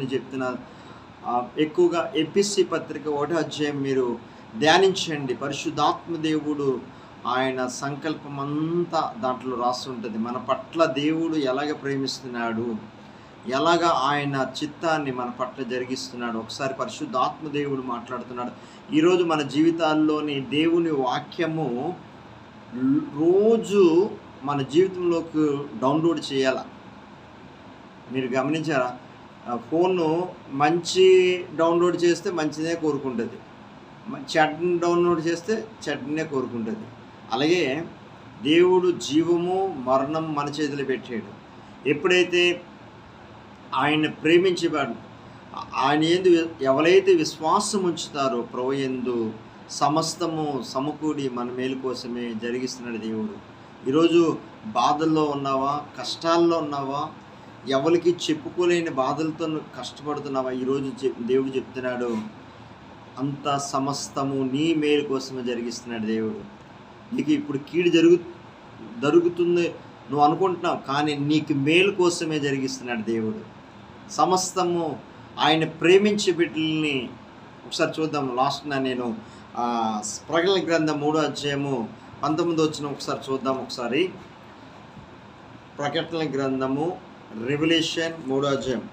దేవుని చెప్తున్నారు. ఎక్కువగా ఎపిసి పత్రిక 1వ అధ్యాయం మీరు ధ్యానించండి. పరిశుద్ధాత్మ దేవుడు ఆయన సంకల్పం అంతా దాంట్లో రాస్తుంటుంది. మన పట్ల దేవుడు ఎలాగ ప్రేమిస్తున్నాడు, ఎలాగ ఆయన చిత్తాన్ని మన పట్ల జరిగిస్తున్నాడు. ఒకసారి పరిశుద్ధాత్మ దేవుడు మాట్లాడుతున్నాడు. ఈరోజు మన జీవితాల్లోని దేవుని వాక్యము రోజు మన జీవితంలోకి డౌన్లోడ్ చేయాల. మీరు గమనించారా? ఫోను మంచి డౌన్లోడ్ చేస్తే మంచిదే కోరుకుంటుంది, చెడ్డని డౌన్లోడ్ చేస్తే చెడ్డనే కోరుకుంటుంది. అలాగే దేవుడు జీవము మరణం మన చేతిలో పెట్టాడు. ఎప్పుడైతే ఆయన ప్రేమించేవాడు, ఆయన యందు ఎవరైతే విశ్వాసం ఉంచుతారో ప్రభు యందు సమస్తము సమకూడి మన మేలు కోసమే జరిగిస్తున్నాడు దేవుడు. ఈరోజు బాధల్లో ఉన్నావా, కష్టాల్లో ఉన్నావా, ఎవరికి చెప్పుకోలేని బాధలతో కష్టపడుతున్నావా? ఈరోజు దేవుడు చెప్తున్నాడు, అంత సమస్తము నీ మేలు కోసమే జరిగిస్తున్నాడు దేవుడు. నీకు ఇప్పుడు కీడు జరుగుతుంది నువ్వు అనుకుంటున్నావు, కానీ నీకు మేలు కోసమే జరిగిస్తున్నాడు దేవుడు. సమస్తము ఆయన ప్రేమించే బిడ్డల్ని ఒకసారి చూద్దాం. లాస్ట్న నేను ప్రకటన గ్రంథం 3వ అధ్యాయము 19 ఒకసారి చూద్దాం. ఒకసారి ప్రకటన గ్రంథము రెవల్యూషన్ 3వ అధ్యాయం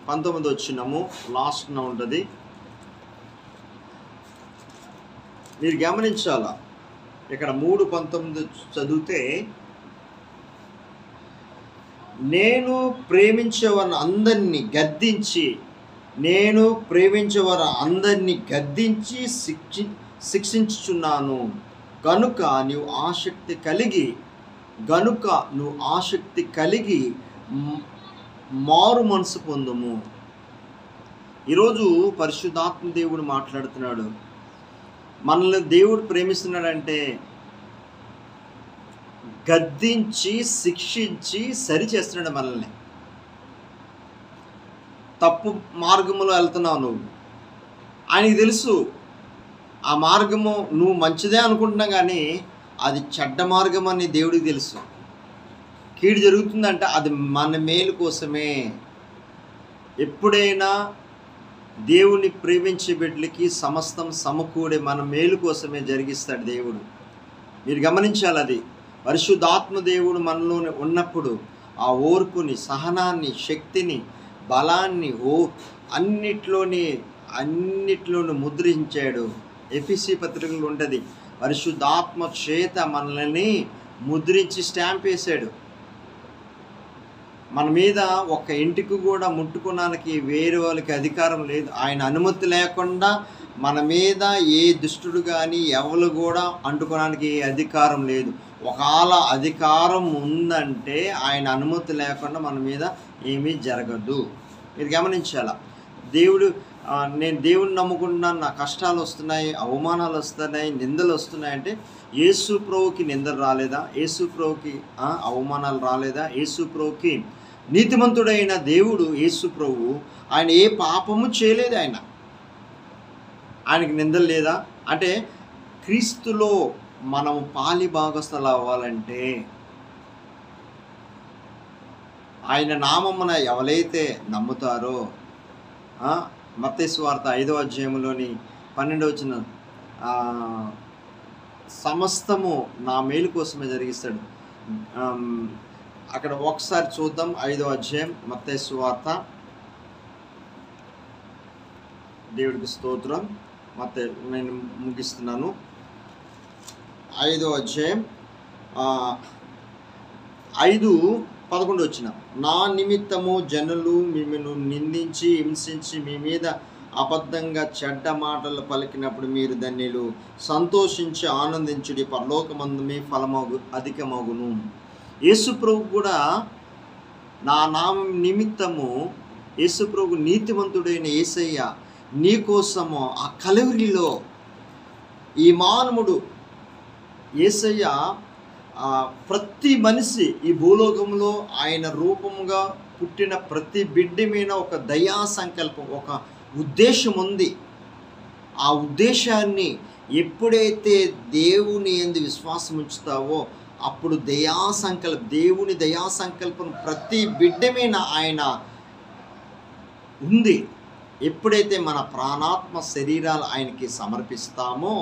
19 లాస్ట్న ఉంటుంది. మీరు గమనించాలా, ఇక్కడ 3:19 చదివితే, నేను ప్రేమించేవారిని అందరినీ గద్దించి శిక్షించుచున్నాను గనుక నువ్వు ఆసక్తి కలిగి మారు మనసు పొందుము. ఈరోజు పరిశుద్ధాత్మ దేవుడు మాట్లాడుతున్నాడు. మనల్ని దేవుడు ప్రేమిస్తున్నాడంటే గద్దించి శిక్షించి సరి చేస్తున్నాడు మనల్ని. తప్పు మార్గంలో వెళ్తున్నావు నువ్వు, ఆయనకి తెలుసు ఆ మార్గము నువ్వు మంచిదే అనుకుంటున్నావు, కానీ అది చెడ్డ మార్గం అని దేవుడికి తెలుసు. కీడు జరుగుతుందంటే అది మన మేలు కోసమే. ఎప్పుడైనా దేవుని ప్రేమించే బిడ్డలకి సమస్తం సమకూడే మన మేలు కోసమే జరిగిస్తాడు దేవుడు. మీరు గమనించాలి. అది పరిశుద్ధాత్మ దేవుడు మనలోనే ఉన్నప్పుడు ఆ ఓర్పుని, సహనాన్ని, శక్తిని, బలాన్ని అన్నిట్లోనూ ముద్రించాడు. ఎఫెసీ పత్రికలో ఉంటుంది, పరిశుద్ధాత్మ చేత మనల్ని ముద్రించి స్టాంప్ వేశాడు. మన మీద ఒక ఇంటికి కూడా ముట్టుకోవడానికి వేరే వాళ్ళకి అధికారం లేదు. ఆయన అనుమతి లేకుండా మన మీద ఏ దుష్టుడు కానీ ఎవరు కూడా అంటుకోవడానికి అధికారం లేదు. ఒకవేళ అధికారం ఉందంటే ఆయన అనుమతి లేకుండా మన మీద ఏమీ జరగదు. మీరు గమనించాల. నేను దేవుడిని నమ్ముకుంటున్నాను, నా కష్టాలు వస్తున్నాయి, అవమానాలు వస్తున్నాయి, నిందలు వస్తున్నాయి అంటే యేసు ప్రభువుకి నిందలు రాలేదా? యేసు ప్రభువుకి అవమానాలు రాలేదా? యేసు ప్రభువుకి నీతిమంతుడైన దేవుడు యేసు ప్రభువు, ఆయన ఏ పాపము చేయలేదు. ఆయనకి నిందలు లేదా? అంటే క్రీస్తులో మనం పాలి భాగస్థలు అవ్వాలంటే ఆయన నామమున ఎవరైతే నమ్ముతారో, మత్తయి సువార్త 5వ అధ్యాయంలోని 12 సమస్తము నా మేలు కోసమే జరిగిస్తాడు. అక్కడ ఒకసారి చూద్దాం. 5వ అధ్యాయం మత్తయి సువార్త. దేవుడికి స్తోత్రం. నేను ముగిస్తున్నాను. 5వ అధ్యాయం 5:11 నా నిమిత్తము జనులు మిమ్మల్ని నిందించి హింసించి మీ మీద అబద్ధంగా చెడ్డ మాటలు పలికినప్పుడు మీరు ధన్యులు, సంతోషించి ఆనందించుడి, పరలోకమందు మీ ఫలమగు అధికమగును. యేసు ప్రభు కూడా నా నామం నిమిత్తము, యేసు ప్రభు నీతివంతుడైన యేసయ్య నీ కోసము ఆ కలువరిలో ఈ మానవుడు యేసయ్య ప్రతి మనిషి ఈ భూలోకంలో ఆయన రూపముగా పుట్టిన ప్రతి బిడ్డ మీద ఒక దయా సంకల్పం, ఒక ఉద్దేశం ఉంది. ఆ ఉద్దేశాన్ని ఎప్పుడైతే దేవుని యందు విశ్వాసం ఉంచుతావో అప్పుడు దేవుని దయా సంకల్పం ప్రతి బిడ్డ మీద ఆయన ఉంది. ఎప్పుడైతే మన ప్రాణాత్మ శరీరాలు ఆయనకి సమర్పిస్తామో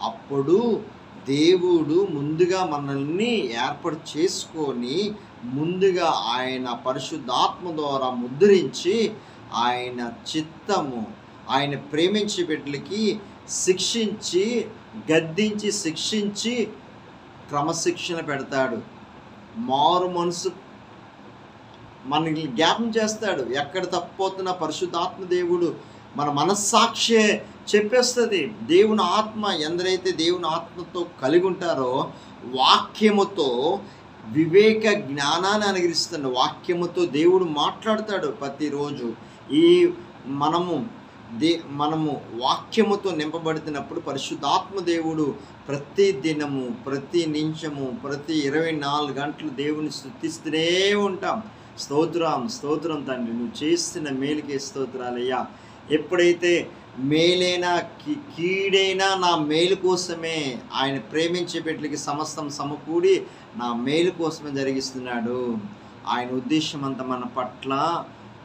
అప్పుడు దేవుడు ముందుగా మనల్ని ఏర్పాటు చేసుకొని ముందుగా ఆయన పరిశుద్ధాత్మ ద్వారా ముద్రించి ఆయన చిత్తము ఆయన ప్రేమించే బిడ్డలకి శిక్షించి గద్దించి శిక్షించి క్రమశిక్షణ పెడతాడు. మారు మనసు మనకి జ్ఞాపం చేస్తాడు. ఎక్కడ తప్పిపోతున్న పరిశుద్ధాత్మ దేవుడు మన మనస్సాక్షే చెప్పేస్తుంది. దేవుని ఆత్మ ఎందరైతే దేవుని ఆత్మతో కలిగి ఉంటారో వాక్యముతో వివేక జ్ఞానాన్ని అనుగ్రహిస్తున్న వాక్యముతో దేవుడు మాట్లాడతాడు ప్రతిరోజు. ఈ మనము వాక్యముతో నింపబడుతున్నప్పుడు పరిశుద్ధాత్మ దేవుడు ప్రతి దినము ప్రతి నిమిషము ప్రతి 24 గంటలు దేవుని స్తుతిస్తూనే ఉంటాం. స్తోత్రం తండ్రి, నువ్వు చేస్తున్న మేలుకే స్తోత్రాలయ్యా. ఎప్పుడైతే మేలైనా కీడైనా నా మేలు కోసమే, ఆయన ప్రేమించే బిడ్డలకి సమస్తం సమకూడి నా మేలు కోసమే జరిగిస్తున్నాడు. ఆయన ఉద్దేశం అంతా మన పట్ల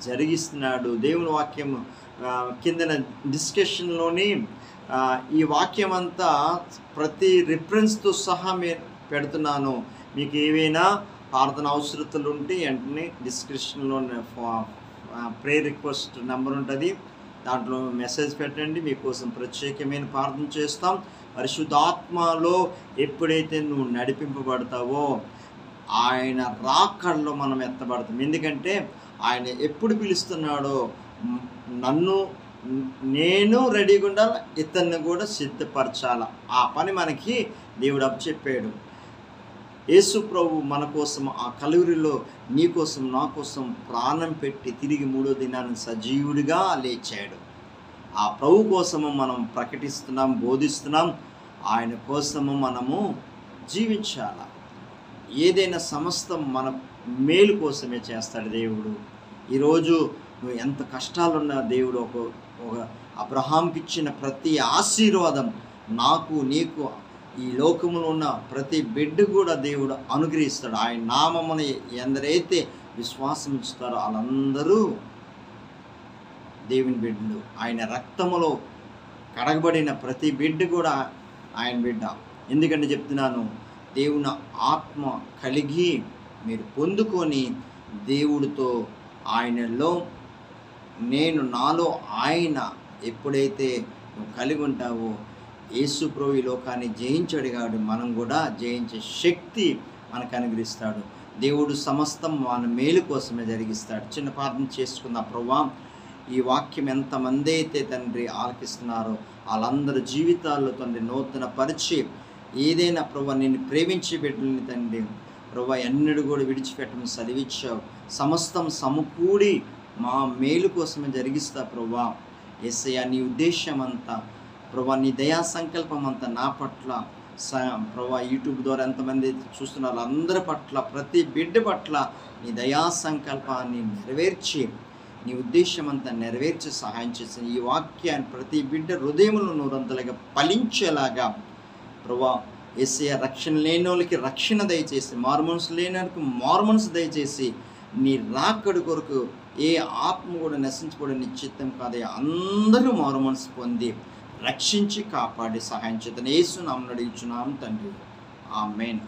జరిగిస్తున్నాడు. దేవుని వాక్యం కిందన డిస్కషన్లోని ఈ వాక్యం అంతా ప్రతి రిఫరెన్స్తో సహా పెడుతున్నాను. మీకు ఏవైనా ప్రార్థన అవసరతలు ఉంటే వెంటనే డిస్క్రిప్షన్లో ప్రేయర్ రిక్వెస్ట్ నెంబర్ ఉంటుంది, దాంట్లో మెసేజ్ పెట్టండి. మీకోసం ప్రత్యేకమైన ప్రార్థన చేస్తాం. పరిశుద్ధాత్మలో ఎప్పుడైతే నువ్వు నడిపింపబడతావో ఆయన రాకడలో మనం ఎత్తబడతాం. ఎందుకంటే ఆయన ఎప్పుడు పిలుస్తున్నాడో నేను రెడీగా ఉండాలి, ఇతన్ని కూడా సిద్ధపరచాల. ఆ పని మనకి దేవుడు అప్పచెప్పాడు. యేసు ప్రభు మన కోసం ఆ కలువరిలో నీ కోసం నా కోసం ప్రాణం పెట్టి తిరిగి 3వ దినాన్ని సజీవుడిగా లేచాడు. ఆ ప్రభు కోసము మనం ప్రకటిస్తున్నాం, బోధిస్తున్నాం. ఆయన కోసము మనము జీవించాల. ఏదైనా సమస్తం మన మేలు కోసమే చేస్తాడు దేవుడు. ఈరోజు నువ్వు ఎంత కష్టాలున్నా దేవుడు ఒక అబ్రహాంకి ఇచ్చిన ప్రతి ఆశీర్వాదం నాకు నీకు ఈ లోకంలో ఉన్న ప్రతి బిడ్డ కూడా దేవుడు అనుగ్రహిస్తాడు. ఆయన నామమున ఎందరైతే విశ్వాసం ఇస్తారో వాళ్ళందరూ దేవుని బిడ్డలు. ఆయన రక్తములో కడగబడిన ప్రతి బిడ్డ కూడా ఆయన బిడ్డ. ఎందుకంటే చెప్తున్నాను, దేవుని ఆత్మ కలిగి మీరు పొందుకొని దేవుడితో ఆయనలో నాలో ఆయన ఎప్పుడైతే నువ్వు కలిగి ఉంటావో యేసు ప్రభు ఈ లోకాన్ని జయించడిగాడు, మనం కూడా జయించే శక్తి మనకు అనుగ్రహిస్తాడు. దేవుడు సమస్తం మన మేలు కోసమే జరిగిస్తాడు. చిన్న ప్రార్థన చేసుకుందాం. ప్రభువా, ఈ వాక్యం ఎంతమంది అయితే తండ్రి ఆలకిస్తున్నారో వాళ్ళందరి జీవితాల్లో తండ్రి నూతన పరిచి ఏదైనా ప్రభువా నిన్ను ప్రేమించి బిడ్డలని తండ్రి ప్రభువా ఎన్నడూ కూడా విడిచిపెట్టమని సెలవిచ్చావు. సమస్తం సమకూడి మా మేలు కోసమే జరిగిస్తా ప్రభువా. యేసయ్యా, నీ ఉద్దేశం అంతా ప్రభువా, నీ దయా సంకల్పం అంతా నా పట్ల ప్రభువా యూట్యూబ్ ద్వారా ఎంతమంది చూస్తున్నారు అందరి పట్ల ప్రతి బిడ్డ పట్ల నీ దయా సంకల్పాన్ని నెరవేర్చి నీ ఉద్దేశం అంతా నెరవేర్చి సహాయం చేసి ఈ వాక్యాన్ని ప్రతి బిడ్డ హృదయంలో నూరంతలుగా ఫలించేలాగా ప్రభువా యేసయ్యా, రక్షణ లేని వాళ్ళకి రక్షణ దయచేసి, మారుమనసు లేని వాళ్ళకి మారుమనసు దయచేసి, నీ రాకడి కొరకు ఏ ఆత్మ కూడా నశించుకోవడం నిశ్చితం కాదే, అందరూ మారుమనసు పొంది రక్షించి కాపాడి సహాయం చేత యేసు నామమున అడుగుచున్నాము తండ్రి. ఆమేన్.